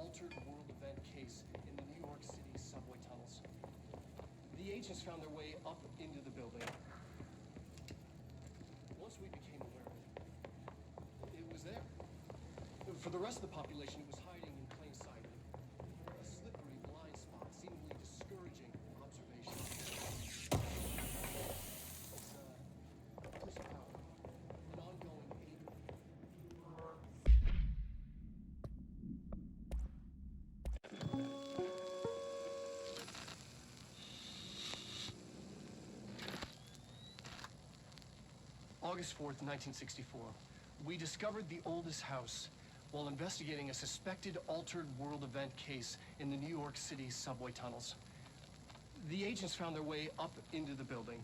altered world event case in the New York City subway tunnels. The agents found their way up into the building. Once we became aware of it, it was there. For the rest of the population, it was hiding in plain sight. A slippery blind spot, seemingly discouraging observation. It's a place of power, an ongoing aid. August 4th, 1964. We discovered the oldest house while investigating a suspected altered world event case in the New York City subway tunnels. The agents found their way up into the building.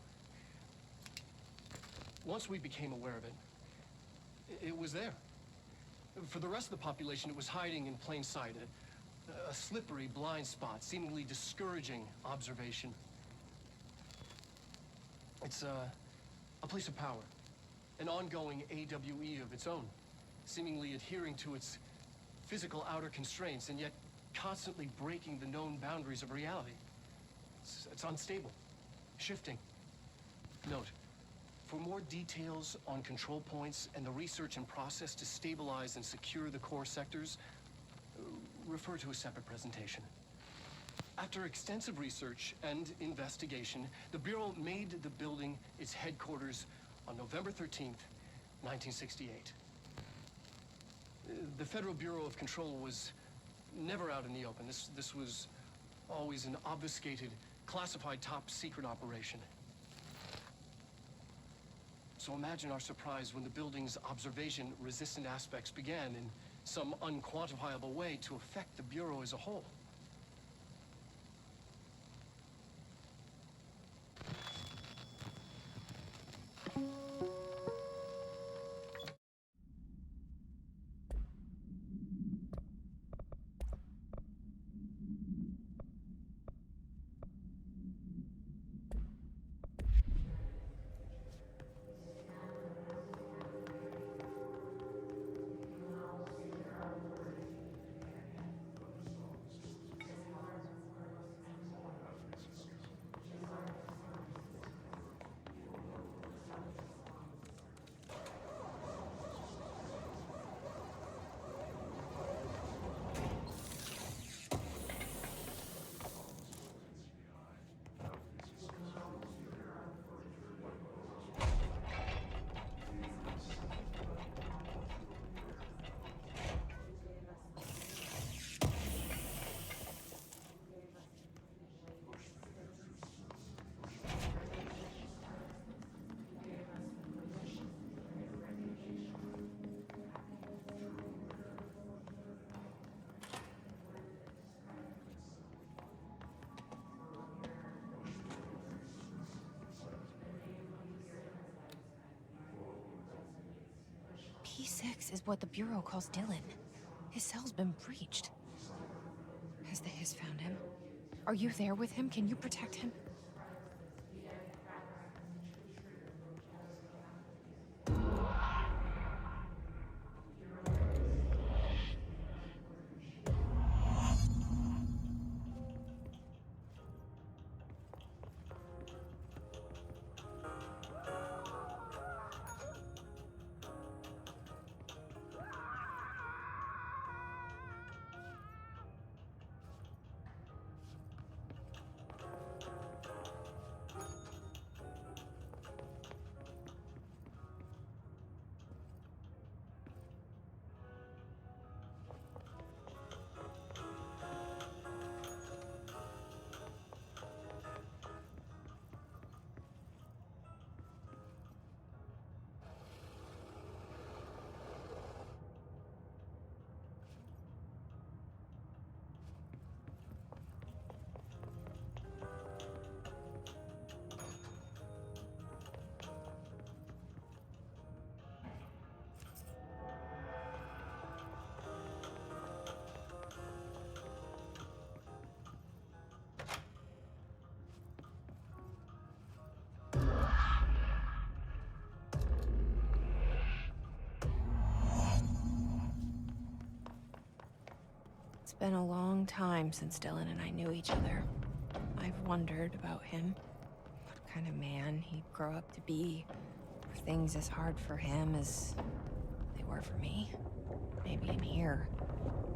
Once we became aware of it, it was there. For the rest of the population, it was hiding in plain sight, a slippery blind spot, seemingly discouraging observation. It's a place of power, an ongoing AWE of its own, seemingly adhering to its physical outer constraints and yet constantly breaking the known boundaries of reality. It's unstable, shifting. Note, for more details on control points and the research and process to stabilize and secure the core sectors, refer to a separate presentation. After extensive research and investigation, the Bureau made the building its headquarters on November 13th, 1968. The Federal Bureau of Control was never out in the open. This was always an obfuscated, classified top secret operation. So imagine our surprise when the building's observation-resistant aspects began in some unquantifiable way to affect the Bureau as a whole. P6 is what the Bureau calls Dylan. His cell's been breached. Has the Hiss found him? Are you there with him? Can you protect him? been a long time since Dylan and I knew each other. I've wondered about him. What kind of man he'd grow up to be. Were things as hard for him as they were for me? Maybe in here,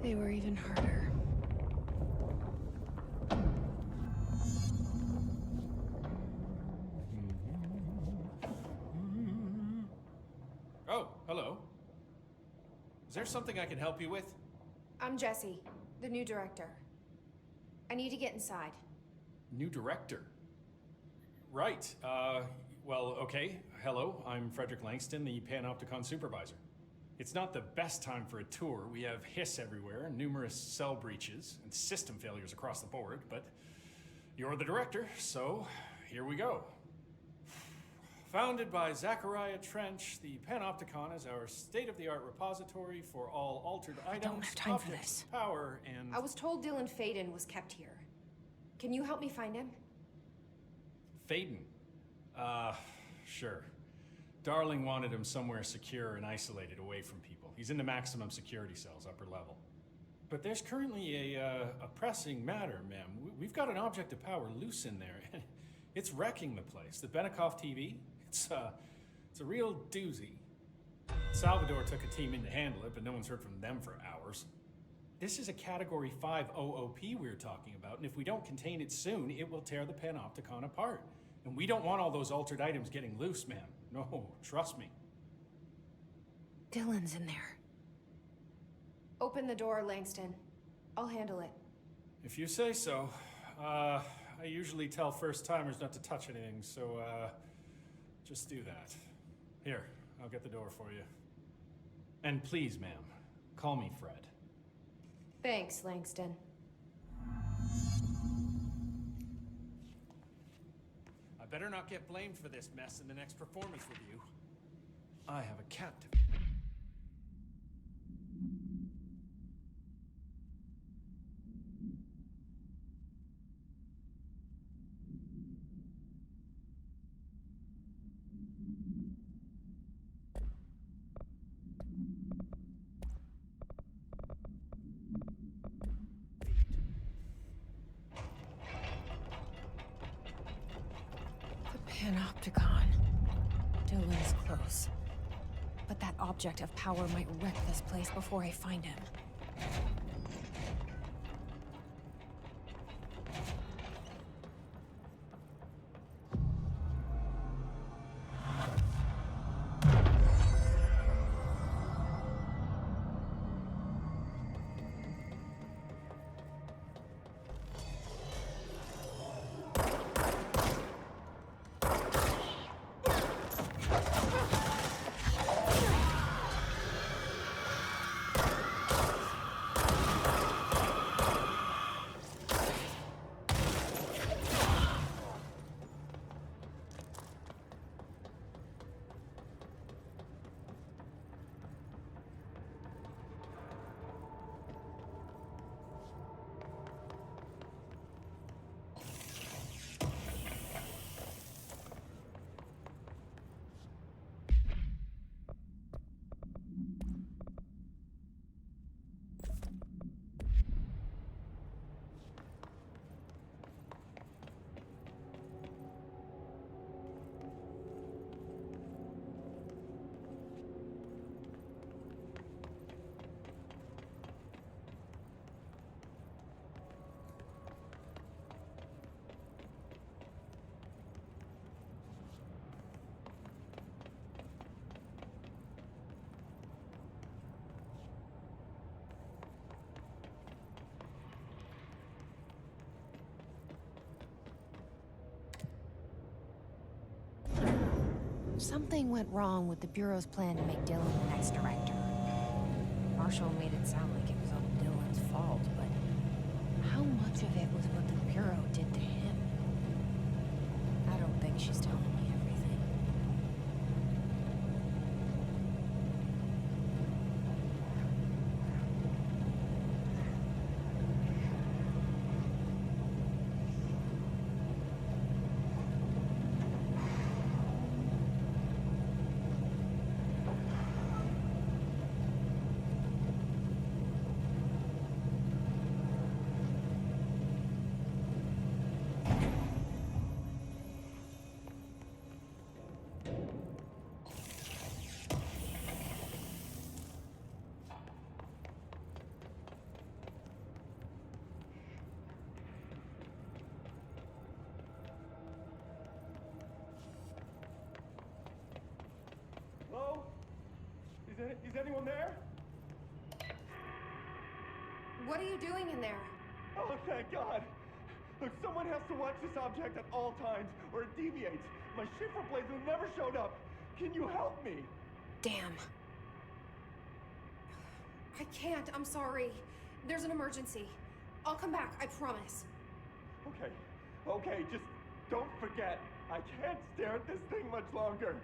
they were even harder. Oh, hello. Is there something I can help you with? I'm Jessie, the new director. I need to get inside. New director? Right, well, okay. Hello, I'm Frederick Langston, the Panopticon supervisor. It's not the best time for a tour. We have hiss everywhere, numerous cell breaches, and system failures across the board, but you're the director, so here we go. Founded by Zachariah Trench, the Panopticon is our state-of-the-art repository for all altered items, don't have time for objects this. of power, and... I was told Dylan Faden was kept here. Can you help me find him? Faden? Sure. Darling wanted him somewhere secure and isolated away from people. He's in the maximum security cells, upper level. But there's currently a pressing matter, ma'am. We've got an object of power loose in there. It's wrecking the place. The Benikoff TV, it's a real doozy. Salvador took a team in to handle it, but no one's heard from them for hours. This is a Category 5 OOP we're talking about, and if we don't contain it soon, it will tear the Panopticon apart. And we don't want all those altered items getting loose, ma'am. No, trust me. Dylan's in there. Open the door, Langston. I'll handle it. If you say so. I usually tell first-timers not to touch anything, so, just do that. Here, I'll get the door for you. And please, ma'am, call me Fred. Thanks, Langston. I better not get blamed for this mess in the next performance review. I have a captive. Panopticon. Dylan's close. But that object of power might wreck this place before I find him. Something went wrong with the Bureau's plan to make Dylan the next director. Marshall made it sound like it was all Dylan's fault, but how much of it was what the Bureau did to him? I don't think she's telling me everything. anyone there? What are you doing in there? Oh, thank God. Look, someone has to watch this object at all times, or it deviates. My shifter blazer never showed up. Can you help me? Damn. I can't, I'm sorry. There's an emergency. I'll come back, I promise. Okay, just don't forget. I can't stare at this thing much longer.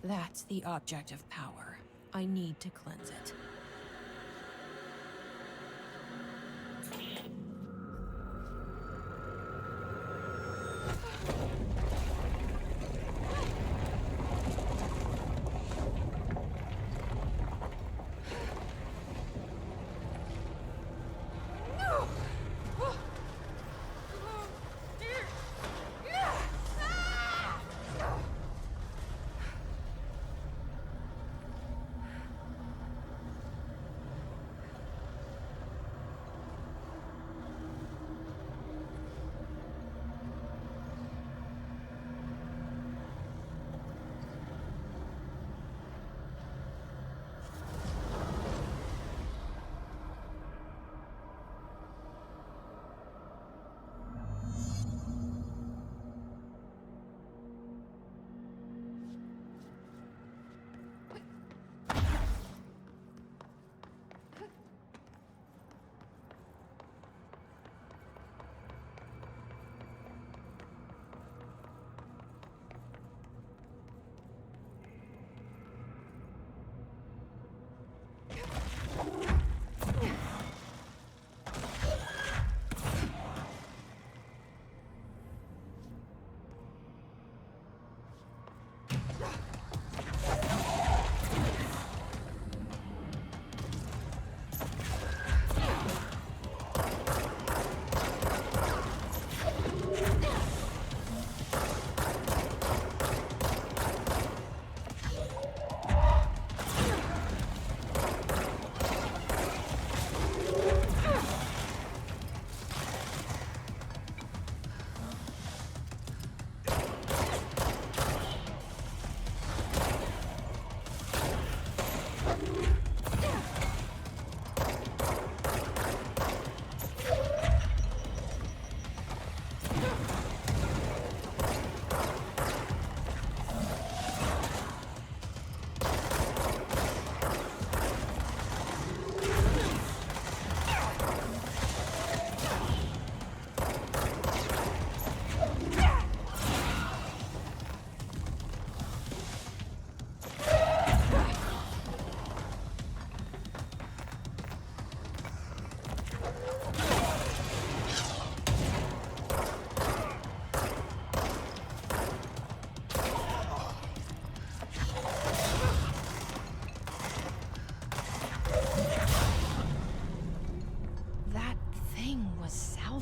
That's the object of power. I need to cleanse it.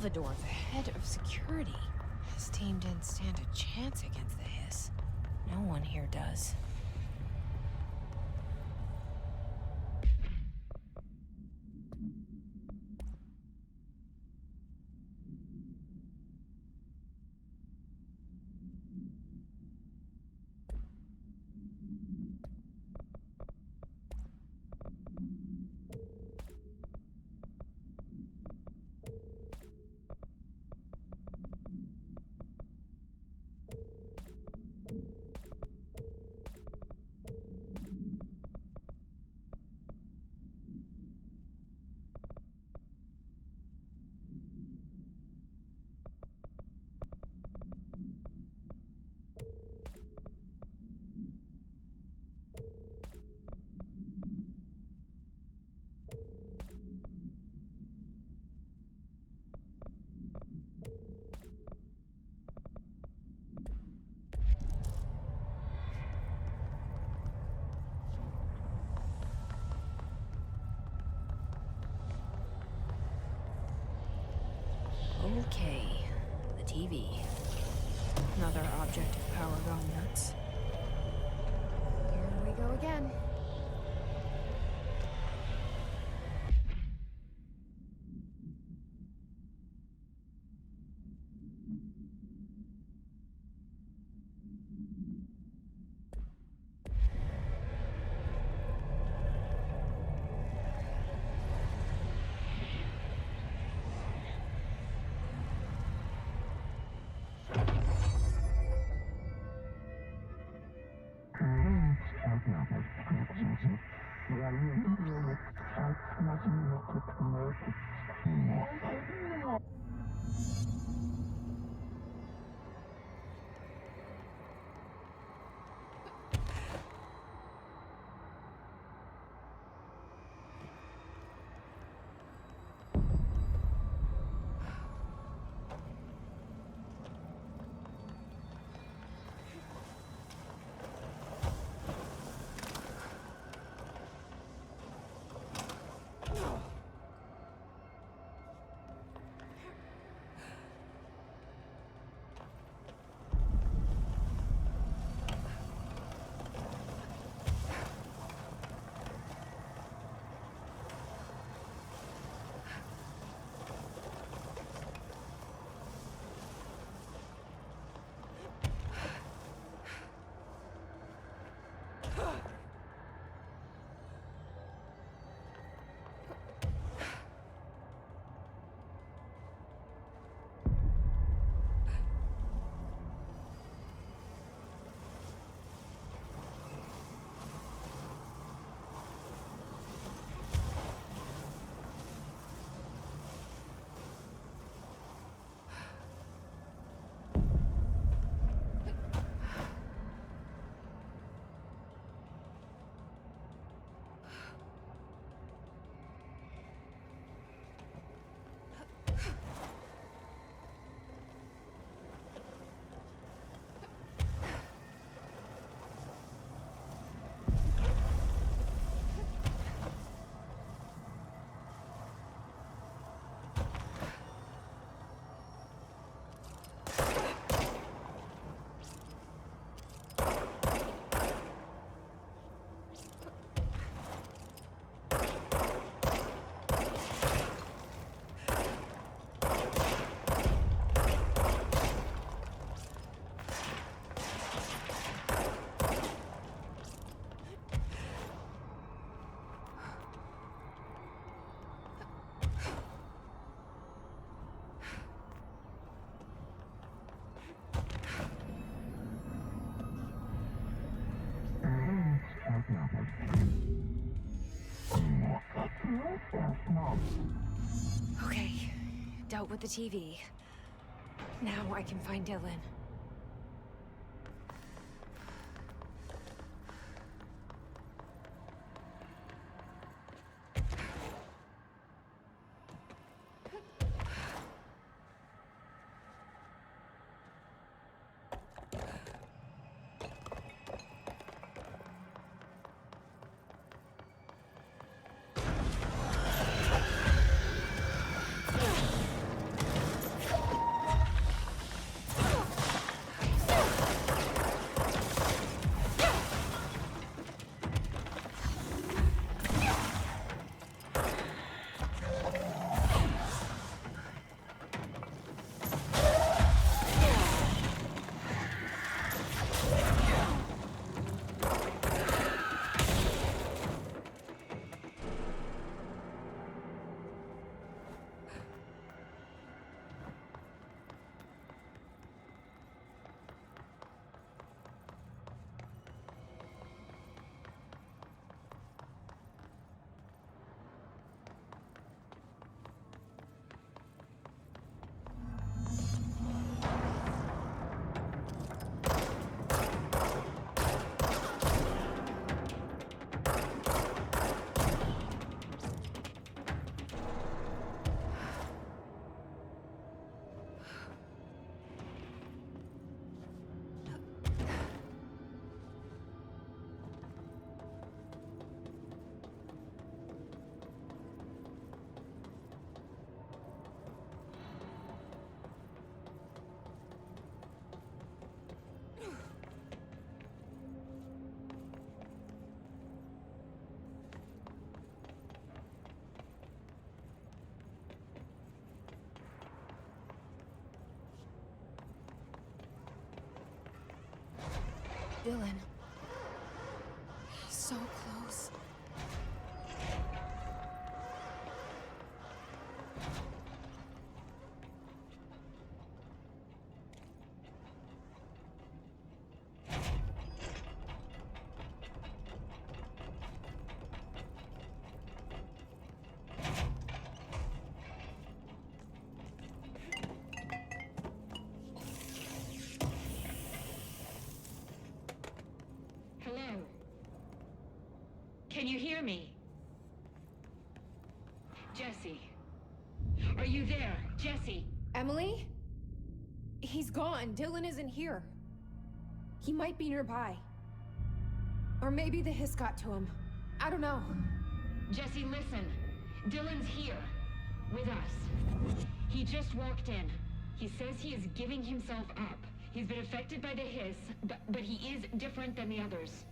Salvador, the head of security. His team didn't stand a chance against the Hiss. No one here does. Okay, the TV. Another object of power gone nuts. Here we go again. Okay, dealt with the TV. Now I can find Dylan. Dylan. He's so close. Hello? Can you hear me? Jesse? Are you there? Jesse? Emily? He's gone. Dylan isn't here. He might be nearby. Or maybe the hiss got to him. I don't know. Jesse, listen. Dylan's here. With us. He just walked in. He says he is giving himself up. He's been affected by the hiss, but he is different than the others.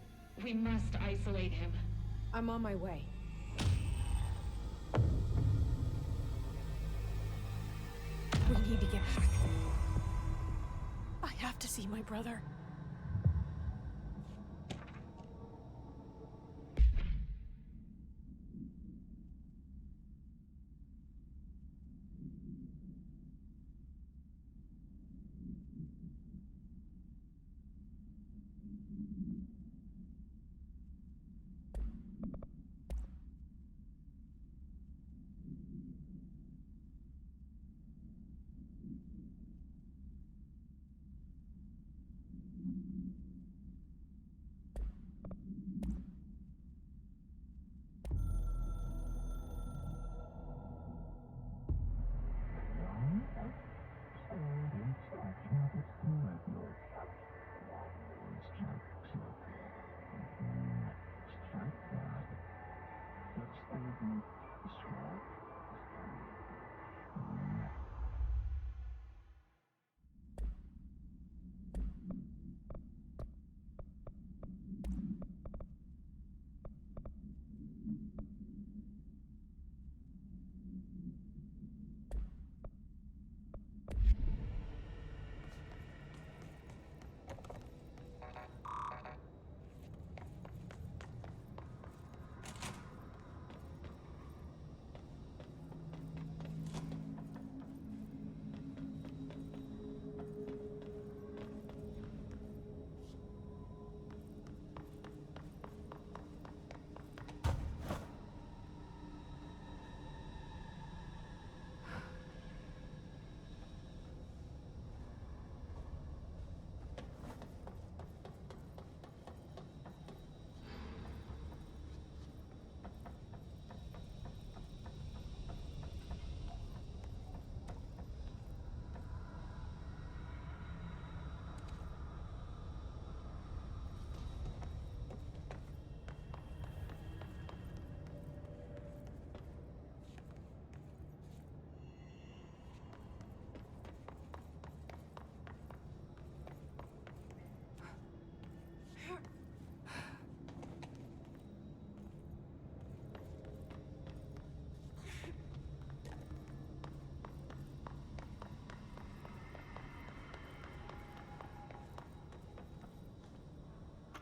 We must isolate him. I'm on my way. We need to get back. I have to see my brother.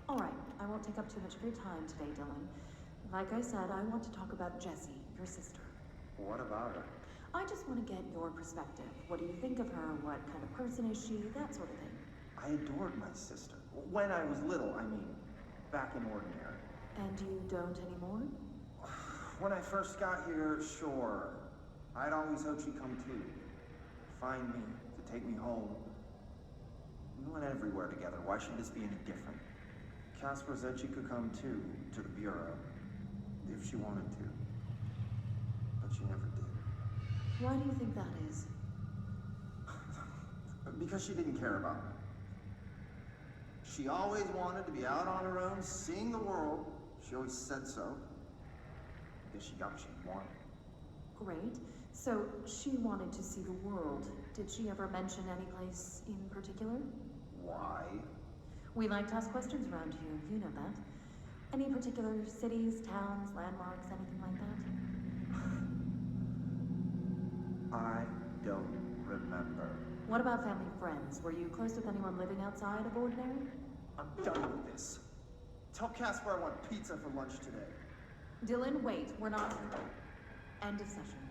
All right, I won't take up too much of your time today, Dylan. Like I said, I want to talk about Jessie, your sister. What about her? I just want to get your perspective. What do you think of her? What kind of person is she? That sort of thing. I adored my sister. When I was little, I mean, back in Ordinary. And you don't anymore? When I first got here, sure. I'd always hoped she'd come too. Find me, to take me home. We went everywhere together. Why should this be any different? Casper said she could come too, to the Bureau, if she wanted to. But she never did. Why do you think that is? Because she didn't care about me. She always wanted to be out on her own, seeing the world. She always said so. I guess she got what she wanted. Great. So she wanted to see the world. Did she ever mention any place in particular? Why? We like to ask questions around here, you know that. Any particular cities, towns, landmarks, anything like that? I don't remember. What about family friends? Were you close with anyone living outside of Ordinary? I'm done with this. Tell Casper I want pizza for lunch today. Dylan, wait. We're not... End of session.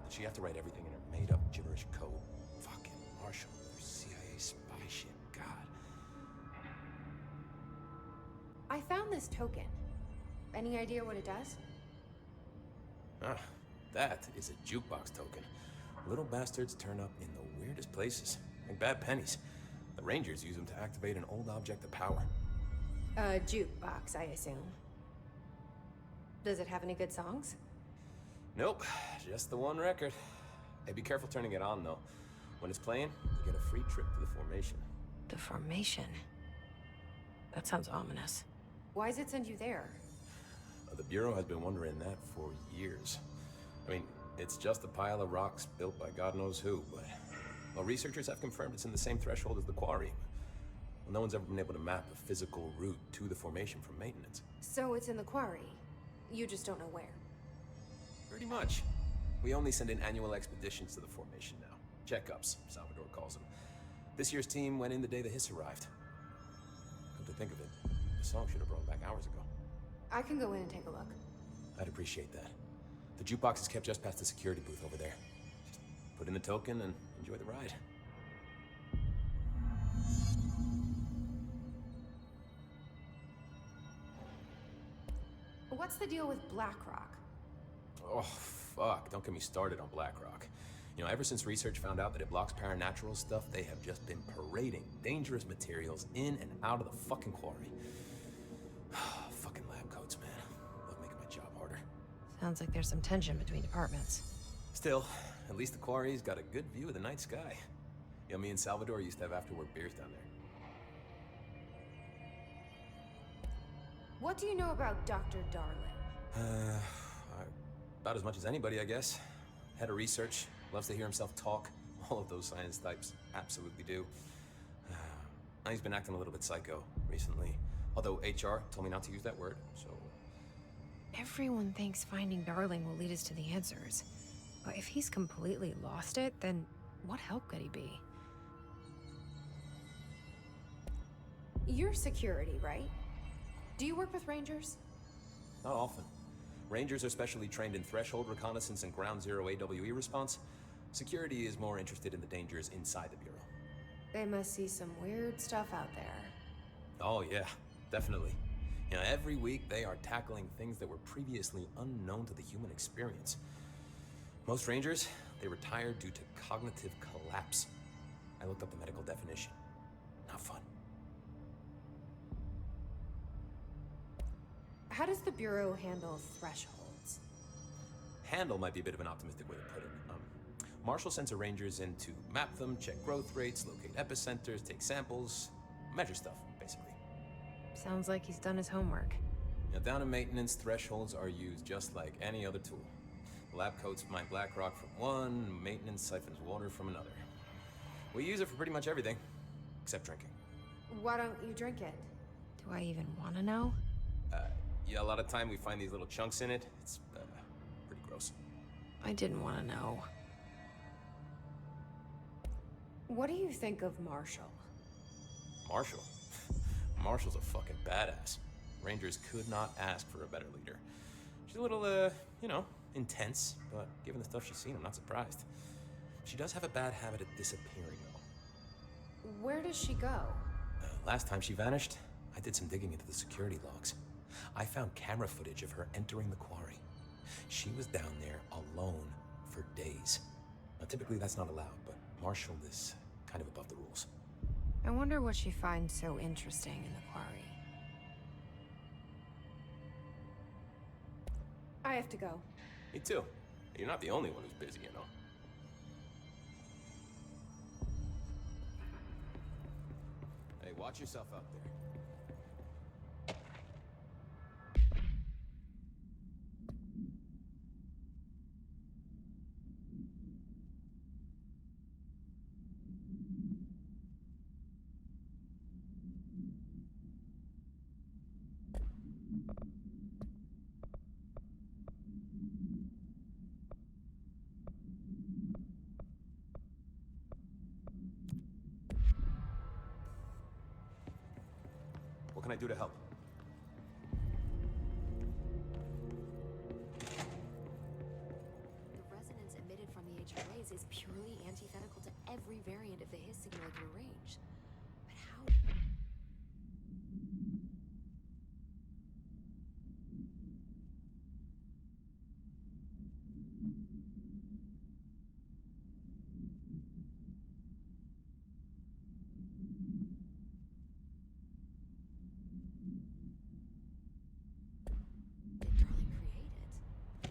Did she have to write everything in her made-up gibberish code? Fucking Marshall, her CIA spy shit, God. I found this token. Any idea what it does? Ah, that is a jukebox token. Little bastards turn up in the weirdest places, like bad pennies. The Rangers use them to activate an old object of power. A jukebox, I assume. Does it have any good songs? Nope, just the one record. Hey, be careful turning it on, though. When it's playing, you get a free trip to the formation. The formation? That sounds ominous. Why does it send you there? The Bureau has been wondering that for years. I mean, it's just a pile of rocks built by God knows who, but... Well, researchers have confirmed it's in the same threshold as the quarry. Well, no one's ever been able to map a physical route to the formation from maintenance. So it's in the quarry. You just don't know where. Pretty much. We only send in annual expeditions to the formation now. Checkups, Salvador calls them. This year's team went in the day the hiss arrived. Come to think of it, the song should have brought back hours ago. I can go in and take a look. I'd appreciate that. The jukebox is kept just past the security booth over there. Just put in the token and enjoy the ride. What's the deal with BlackRock? Oh, fuck. Don't get me started on BlackRock. You know, ever since research found out that it blocks paranatural stuff, they have just been parading dangerous materials in and out of the fucking quarry. Fucking lab coats, man. Love making my job harder. Sounds like there's some tension between departments. Still, at least the quarry's got a good view of the night sky. You know, me and Salvador used to have after-work beers down there. What do you know about Dr. Darling? About as much as anybody, I guess. Head of research, loves to hear himself talk. All of those science types absolutely do. Now he's been acting a little bit psycho recently. Although HR told me not to use that word, so... Everyone thinks finding Darling will lead us to the answers. But if he's completely lost it, then what help could he be? You're security, right? Do you work with Rangers? Not often. Rangers are specially trained in threshold reconnaissance and ground zero AWE response. Security is more interested in the dangers inside the Bureau. They must see some weird stuff out there. Oh yeah, definitely. You know, every week they are tackling things that were previously unknown to the human experience. Most Rangers, they retire due to cognitive collapse. I looked up the medical definition. Not fun. How does the Bureau handle thresholds? Handle might be a bit of an optimistic way to put it. Marshall sends her Rangers in to map them, check growth rates, locate epicenters, take samples, measure stuff, basically. Sounds like he's done his homework. Now, down in maintenance, thresholds are used just like any other tool. Lab coats mine black rock from one, maintenance siphons water from another. We use it for pretty much everything, except drinking. Why don't you drink it? Do I even want to know? Yeah, a lot of time we find these little chunks in it. It's pretty gross. I didn't want to know. What do you think of Marshall? Marshall? Marshall's a fucking badass. Rangers could not ask for a better leader. She's a little, you know, intense, but given the stuff she's seen, I'm not surprised. She does have a bad habit of disappearing, though. Where does she go? Last time she vanished, I did some digging into the security logs. I found camera footage of her entering the quarry. She was down there alone for days. Now, typically that's not allowed, but Marshall is kind of above the rules. I wonder what she finds so interesting in the quarry. I have to go. Me too. You're not the only one who's busy, you know. Hey, watch yourself out there. What can I do to help? The resonance emitted from arrays is purely antithetical to every variant of the Hiss signal it can arrange. But how? Did Darling create it?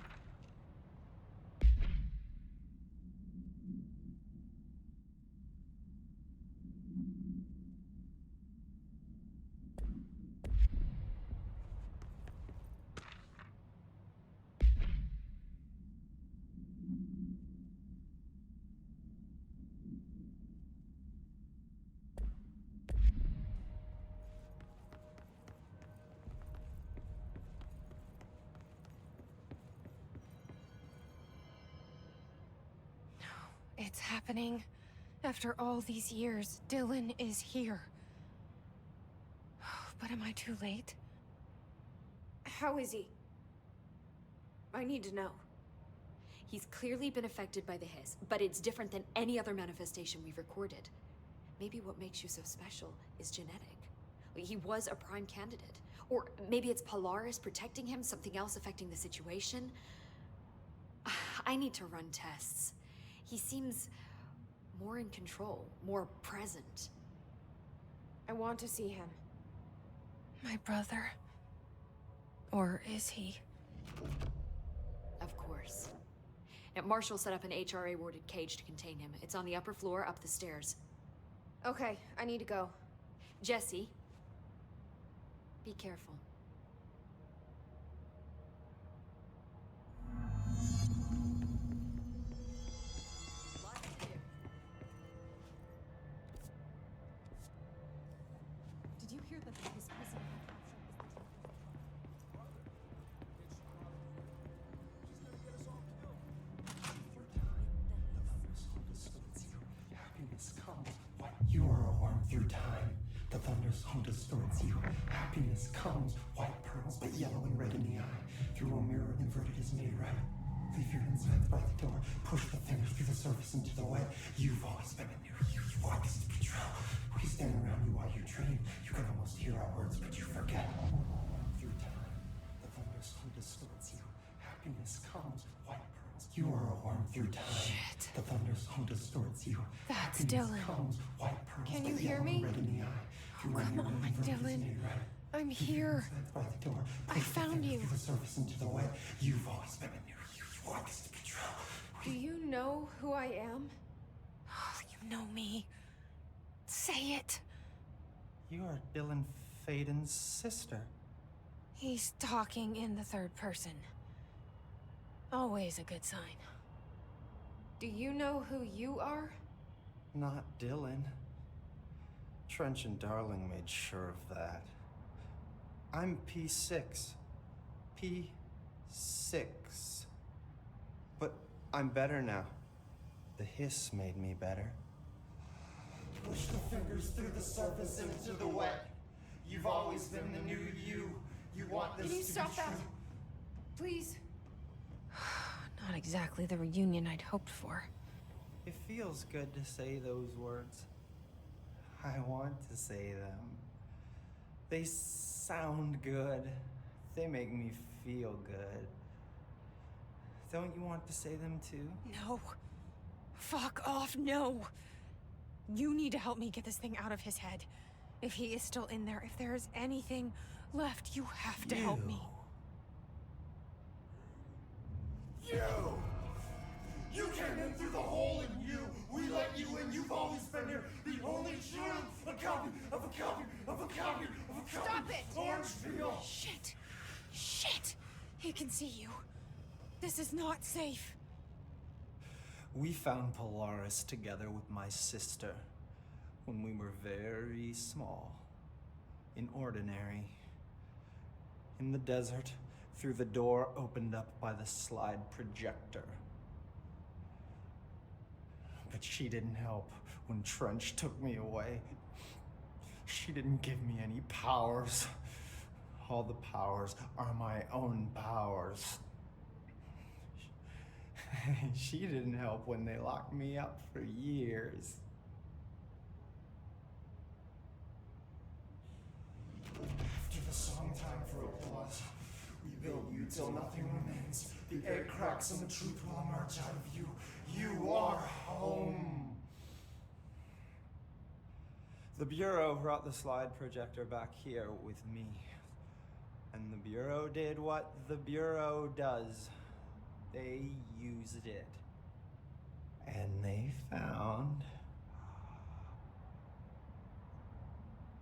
It's happening. After all these years, Dylan is here. But am I too late? How is he? I need to know. He's clearly been affected by the Hiss, but it's different than any other manifestation we've recorded. Maybe what makes you so special is genetic. He was a prime candidate. Or maybe it's Polaris protecting him, something else affecting the situation. I need to run tests. He seems more in control, more present. I want to see him. My brother. Or is he? Of course. Now, Marshall set up an HRA-warded cage to contain him. It's on the upper floor, up the stairs. Okay, I need to go. Jesse, be careful. Did you hear that his prison had captured Happiness comes. What? You are a worm through time. The thunderstorm distorts you. Happiness comes. White pearls, but yellow and red in the eye. Through a mirror, inverted is made right. Leave your insides by the door. Push the fingers through the surface into the wet. You've always been a new you. You want this to be true. We stand around you while you dream. You can almost hear our words, but you forget. Through time, the thunderstorm distorts you. Happiness comes. White pearls. You are a worm through time. Shit. The thunderstorm distorts you. That's Happiness Dylan. comes. White pearls, Can but you hear yellow me? and red in the eye. Through a Come mirror, on, inverted is Dylan. made right. I'm Leave your here. insides by the door. I Push the found fingers you. through the surface into the wet. You've always been a new you. You want this to be true. Do you know who I am? You know me. Say it. You are Dylan Faden's sister. He's talking in the third person. Always a good sign. Do you know who you are? Not Dylan. Trench and Darling made sure of that. I'm P6. P6. But I'm better now. The Hiss made me better. Push the fingers through the surface into the wet. You've always been the new you. You want this Can you to stop be that? true. Please? Not exactly the reunion I'd hoped for. It feels good to say those words. I want to say them. They sound good. They make me feel good. Don't you want to say them too? No. Fuck off, no. You need to help me get this thing out of his head. If he is still in there, if there is anything left, you have to help me. You! You came in through the hole in you! We let you in, you've always been here! The only truth! A copy of a copy of a copy of a copy! Stop it! Orange peel! Shit! Shit! He can see you. This is not safe. We found Polaris together with my sister when we were very small, in Ordinary, in the desert, through the door opened up by the slide projector. But she didn't help when Trench took me away. She didn't give me any powers. All the powers are my own powers. She didn't help when they locked me up for years. After the song time for applause, we build you till nothing remains. The egg cracks and the truth will emerge out of you. You are home. The Bureau brought the slide projector back here with me. And the Bureau did what the Bureau does. They used it. And they found...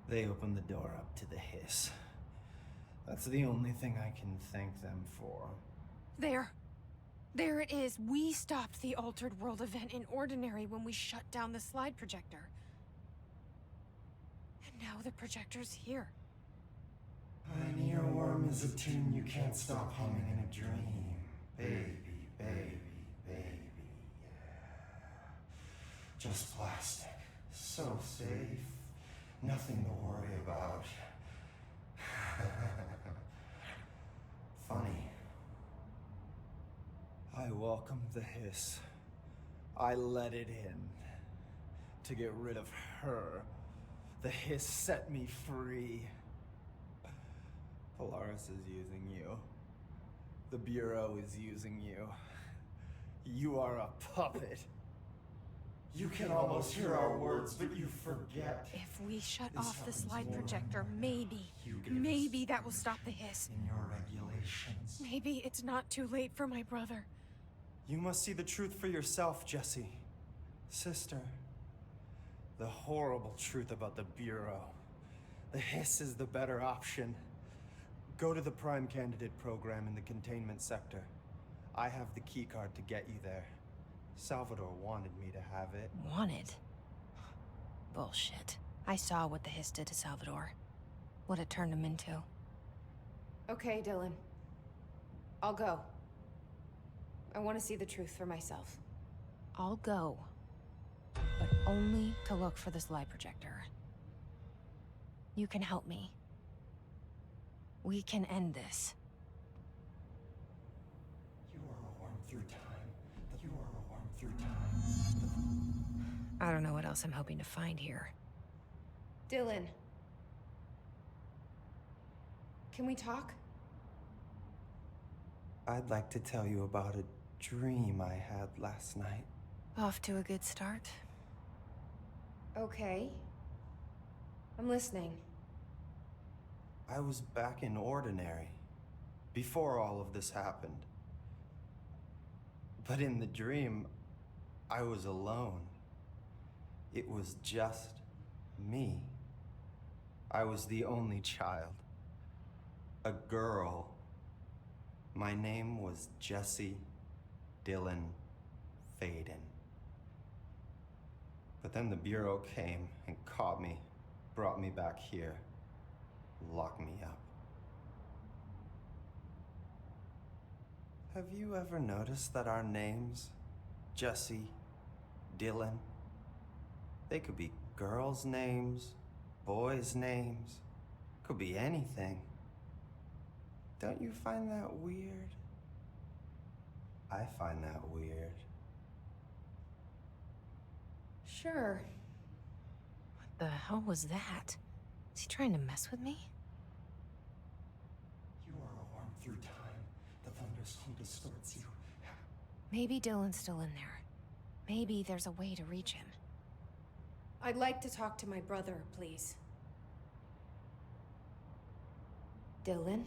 They opened the door up to the hiss. That's the only thing I can thank them for. There it is. We stopped the Altered World event in Ordinary when we shut down the slide projector. And now the projector's here. An earworm is a tune you can't stop humming in a dream. Baby, baby, baby, yeah. Just plastic. So safe. Nothing to worry about. Funny. I welcomed the hiss. I let it in. To get rid of her. The hiss set me free. Polaris is using you. The Bureau is using you. You are a puppet. You can almost hear our words, but you forget. If we shut off the slide projector, maybe that will stop the hiss. In your regulations. Maybe it's not too late for my brother. You must see the truth for yourself, Jesse. Sister. The horrible truth about the Bureau. The hiss is the better option. Go to the Prime Candidate program in the containment sector. I have the keycard to get you there. Salvador wanted me to have it. Wanted? Bullshit. I saw what the hiss did to Salvador. What it turned him into. Okay, Dylan. I'll go. I want to see the truth for myself. I'll go. But only to look for the slide projector. You can help me. We can end this. You are a worm through time. You are a worm through time. I don't know what else I'm hoping to find here. Dylan. Can we talk? I'd like to tell you about a dream I had last night. Off to a good start. Okay. I'm listening. I was back in Ordinary, before all of this happened. But in the dream, I was alone. It was just me. I was the only child. A girl. My name was Jesse Dylan Faden. But then the Bureau came and caught me, brought me back here, locked me up. Have you ever noticed that our names, Jesse, Dylan, they could be girls' names, boys' names, could be anything. Don't you find that weird? I find that weird. Sure. What the hell was that? Is he trying to mess with me? You are a worm through time. The thunderstorm distorts you. Maybe Dylan's still in there. Maybe there's a way to reach him. I'd like to talk to my brother, please. Dylan?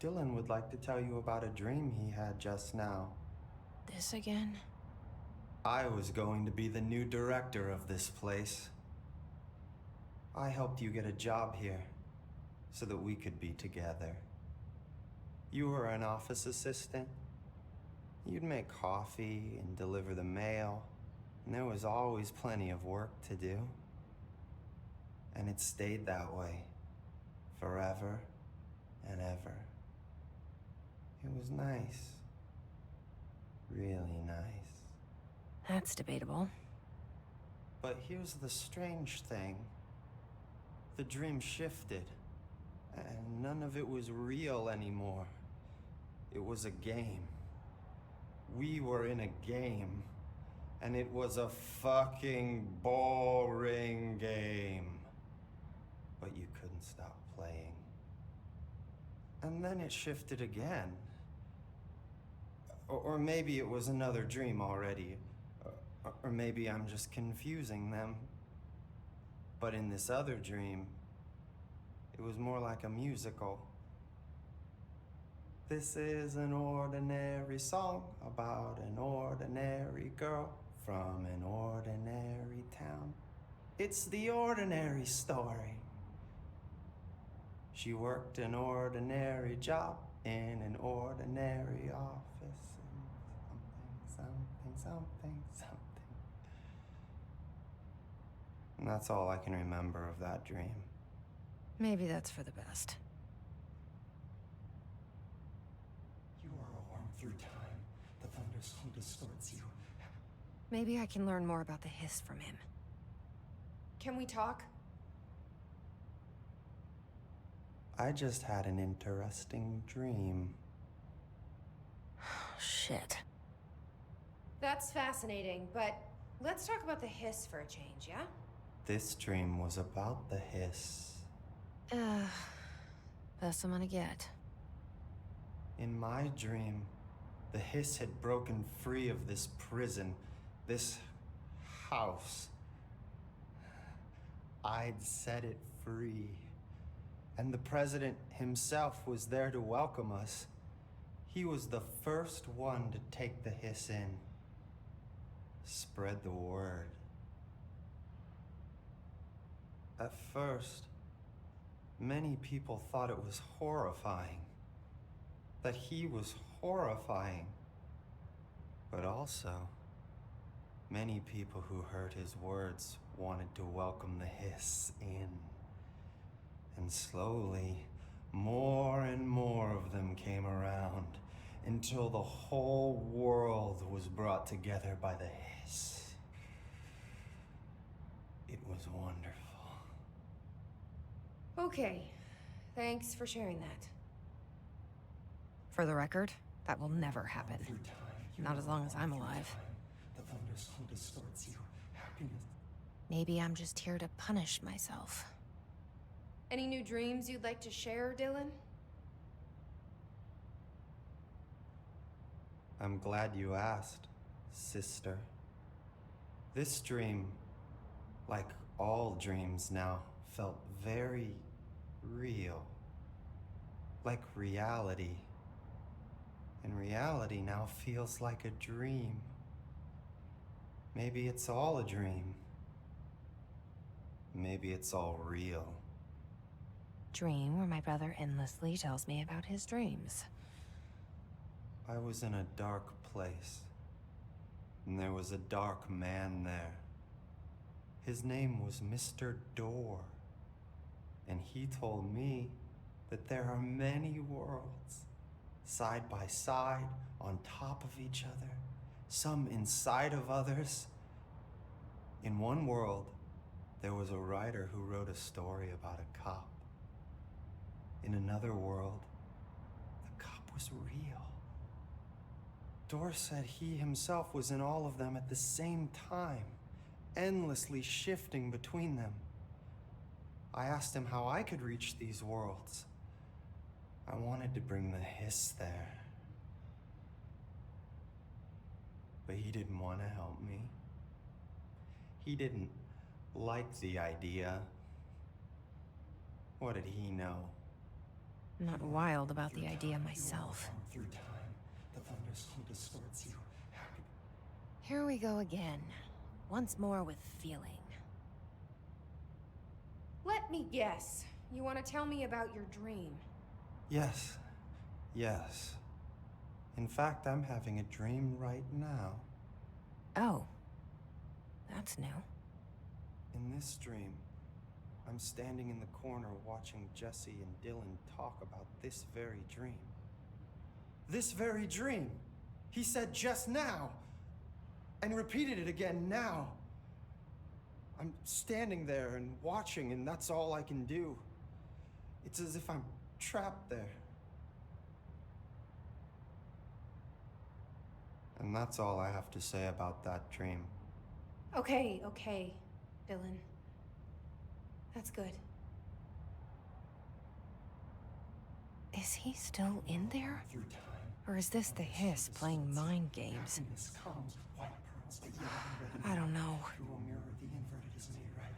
Dylan would like to tell you about a dream he had just now. This again? I was going to be the new director of this place. I helped you get a job here, so that we could be together. You were an office assistant. You'd make coffee and deliver the mail, and there was always plenty of work to do. And it stayed that way, forever and ever. It was nice. Really nice. That's debatable. But here's the strange thing. The dream shifted, and none of it was real anymore. It was a game. We were in a game, and it was a fucking boring game. But you couldn't stop playing. And then it shifted again. Or maybe it was another dream already. Or maybe I'm just confusing them. But in this other dream, it was more like a musical. This is an ordinary song about an ordinary girl from an ordinary town. It's the ordinary story. She worked an ordinary job in an ordinary office. Something. And that's all I can remember of that dream. Maybe that's for the best. You are a worm through time. The thunderstorm distorts you. Maybe I can learn more about the hiss from him. Can we talk? I just had an interesting dream. Shit. That's fascinating, but let's talk about the hiss for a change, yeah? This dream was about the hiss. Best I'm gonna get. In my dream, the hiss had broken free of this prison, this house. I'd set it free. And the president himself was there to welcome us. He was the first one to take the hiss in. Spread the word. At first, many people thought it was horrifying. That he was horrifying. But also, many people who heard his words wanted to welcome the hiss in. And slowly, more and more of them came around until the whole world was brought together by the hiss. It was wonderful. Okay. Thanks for sharing that. For the record, that will never happen. Through time, you Not as long as I'm through alive. time. The thunderstorm distorts you. Happiness. Maybe I'm just here to punish myself. Any new dreams you'd like to share, Dylan? I'm glad you asked, sister. This dream, like all dreams now, felt very real. Like reality. And reality now feels like a dream. Maybe it's all a dream. Maybe it's all real. Dream where my brother endlessly tells me about his dreams. I was in a dark place, and there was a dark man there. His name was Mr. Door, and he told me that there are many worlds, side by side, on top of each other, some inside of others. In one world, there was a writer who wrote a story about a cop. In another world, the cop was real. Dor said he himself was in all of them at the same time, endlessly shifting between them. I asked him how I could reach these worlds. I wanted to bring the hiss there. But he didn't want to help me. He didn't like the idea. What did he know? I'm not wild about the idea myself. Through time, the thunderstorm distorts you. Here we go again. Once more with feeling. Let me guess. You want to tell me about your dream? Yes. In fact, I'm having a dream right now. Oh. That's new. In this dream, I'm standing in the corner watching Jesse and Dylan talk about this very dream. This very dream! He said just now! And repeated it again now. I'm standing there and watching, and that's all I can do. It's as if I'm trapped there. And that's all I have to say about that dream. Okay, Dylan. That's good. Is he still in there? Through time. Or is this the hiss playing mind games? Happiness comes, white pearls, but yellow and red. I don't know. Through a mirror, the inverted is made right.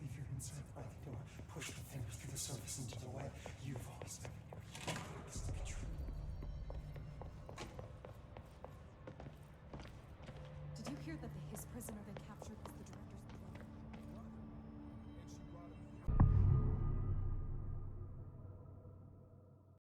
Leave your insides by the door. Push the fingers through the surface into the wet. You've always been this to be true. Did you hear that the his prisoner they